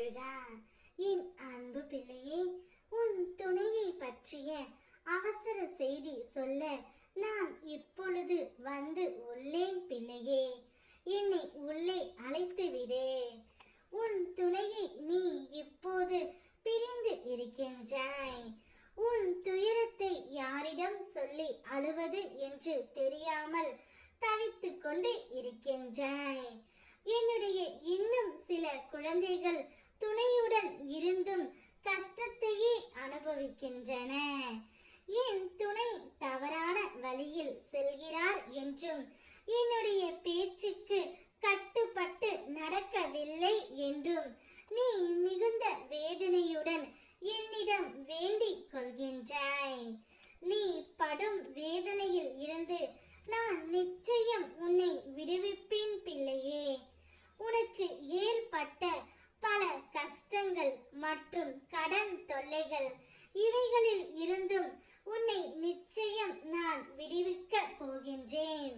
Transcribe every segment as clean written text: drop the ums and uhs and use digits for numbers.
முருகா. என் அன்பு பிள்ளையே, உன் துணையை பற்றிய அவசர செய்தி சொல்ல நான் இப்பொழுது வந்து உள்ளேன் பிள்ளையே. என்னை உள்ளே அழைத்து விடு. உன் துணையை நீ இப்போது பிரிந்து இருக்கின்றாய். உன் துயரத்தை யாரிடம் சொல்லி அழுவது என்று தெரியாமல் தவித்துக் கொண்டு இருக்கின்றாய். என்னுடைய இன்னும் சில குழந்தைகள் துணையுடன் இருந்தும் கஷ்டத்தையே அனுபவிக்கின்றன. என் துணை தவறான வழியில் செல்கிறார் என்றும் என்னுடைய பேச்சுக்கு கட்டுப்பட்டு நடக்கவில்லை என்றும் நீ மிகுந்த வேதனையுடன் என்னிடம் வேண்டிக் கொள்கின்றாய். நீ படும் வேதனையில் இருந்து நான் நிச்சயம் உன்னை விடுவிப்பேன் பிள்ளையே. உனக்கு ஏற்பட்ட பல கஷ்டங்கள் மற்றும் கடன் தொல்லைகள், இவைகளில் இருந்தும் உன்னை நிச்சயம் நான் விடுவிக்க போகின்றேன்.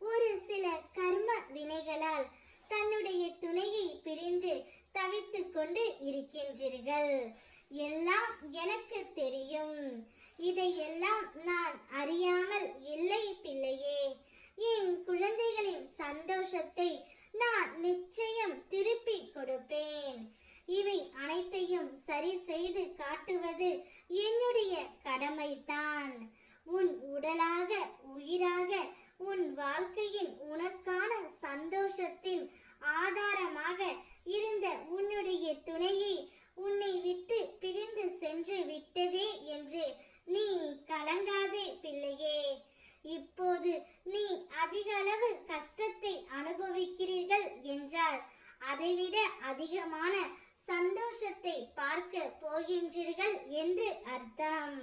ஒரு சில கர்ம வினைகளால் தன்னுடைய துணையை பிரிந்து தவித்துக் கொண்டு இருக்கின்றீர்கள். எல்லாம் எனக்கு தெரியும். இதையெல்லாம் நான் அறியாமல் இல்லை பிள்ளையே. என் குழந்தைகளின் சந்தோஷத்தை நான் நிச்சயம் திருப்பி கொடுப்பேன். இவை அனைத்தையும் சரி செய்து காட்டுவது என்னுடைய கடமைதான். உன் உடலாக உயிராக உன் வாழ்க்கையின் உனக்கான சந்தோஷத்தின் ஆதாரமாக இருந்த உன்னுடைய துணையை உன்னை விட்டு பிரிந்து சென்று விட்டதே என்று நீ கலங்காதே பிள்ளையே. இப்போது நீ அதிக அளவு கஷ்டத்தை அனுபவிக்கிறீர்கள் என்றால் அதைவிட அதிகமான சந்தோஷத்தை பார்க்க போகின்றீர்கள் என்று அர்த்தம்.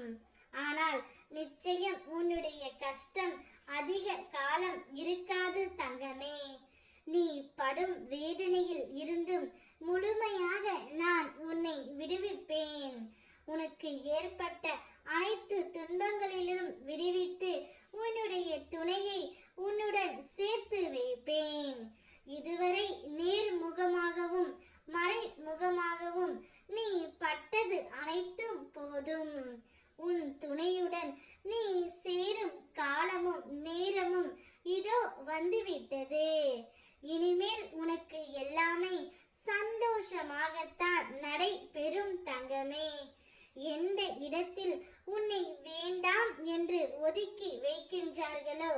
ஆனால் நிச்சயம் உன்னுடைய கஷ்டம் அதிக காலம் இருக்காது தங்கமே. நீ படும் வேதனையில் இருந்தும் முழுமையாக நான் உன்னை விடுவிப்பேன். உனக்கு ஏற்பட்ட அனைத்து துன்பங்களிலும் விடுவித்து உன்னுடைய துணையை உன்னுடன் சேர்த்து வைப்பேன். இதுவரை நேர்முகமாகவும் மறைமுகமாகவும் நீ பட்டது அனைத்தும் போதும். உன் துணையுடன் நீ சேரும் காலமும் நேரமும் இதோ வந்துவிட்டது. இனிமேல் உனக்கு எல்லாமே சந்தோஷமாகத்தான் நடைபெறும் தங்கமே. எந்த இடத்தில் உன்னை வேண்டாம் என்று ஒதுக்கி வைக்கின்றார்களோ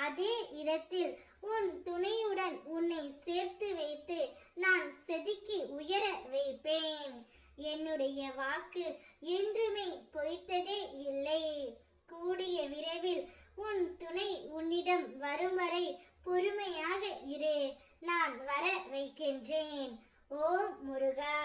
அதே இடத்தில் உன் துணையுடன் உன்னை சேர்த்து வைத்து நான் செதுக்கி உயர வைப்பேன். என்னுடைய வாக்கு என்றுமே பொய்த்ததே இல்லை. கூடிய விரைவில் உன் துணை உன்னிடம் வரும் வரை பொறுமையாக இரு. நான் வர வைக்கின்றேன். ஓம் முருகா.